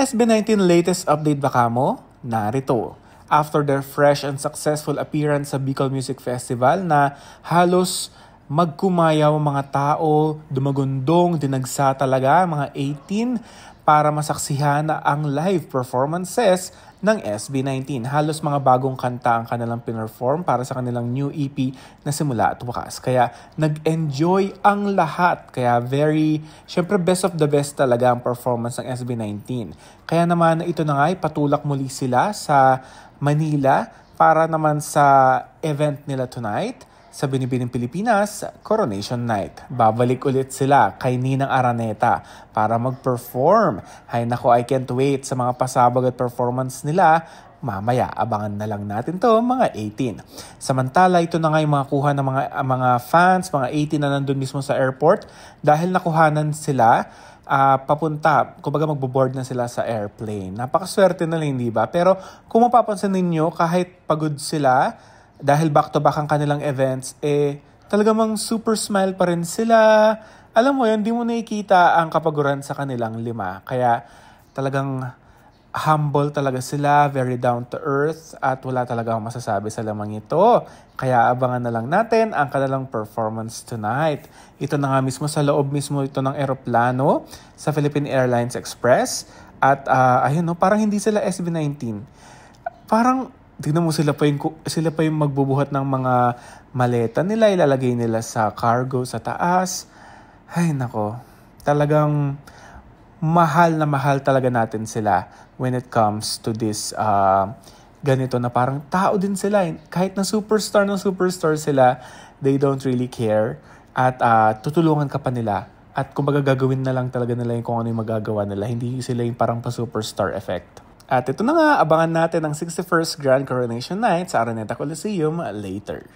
SB19 latest update ba kamo? Narito. After their fresh and successful appearance sa Bicol Music Festival na halos magkumayaw ang mga tao, dumagundong, dinagsa talaga mga 18 para masaksihan ang live performances ng SB19. Halos mga bagong kanta ang kanilang pinerform para sa kanilang new EP na Simula at Wakas. Kaya nag-enjoy ang lahat. Kaya syempre best of the best talaga ang performance ng SB19. Kaya naman ito na nga, patulak muli sila sa Manila para naman sa event nila tonight sa Binibining Pilipinas Coronation Night. Babalik ulit sila kay Ninang Araneta para mag-perform. Hay nako, I can't wait sa mga pasabog at performance nila. Mamaya, abangan na lang natin to mga 18. Samantala, ito na nga yung mga kuha ng mga fans, mga 18 na nandun mismo sa airport dahil nakuhanan sila papunta, kumbaga magbo-board na sila sa airplane. Napakaswerte na lang, di ba? Pero kung mapapansin ninyo, kahit pagod sila, dahil back-to-back ang kanilang events, talagang super smile pa rin sila. Alam mo yun, di mo nakikita ang kapaguran sa kanilang 5. Kaya talagang humble talaga sila, very down to earth, at wala talaga akong masasabi sa lamang ito. Kaya abangan na lang natin ang kanilang performance tonight. Ito na nga mismo sa loob mismo ito ng eroplano sa Philippine Airlines Express. At ayun, no, parang hindi sila SB19. Parang tignan mo, sila pa yung magbubuhat ng mga maleta nila, ilalagay nila sa cargo sa taas. Ay nako, talagang mahal na mahal talaga natin sila when it comes to this ganito na parang tao din sila. Kahit na superstar sila, they don't really care. At tutulungan ka pa nila. At kumbaga gagawin na lang talaga nila yung kung ano yung magagawa nila. Hindi sila yung parang pa-superstar effect. At ito na nga, abangan natin ang 61st Grand Coronation Night sa Araneta Coliseum later.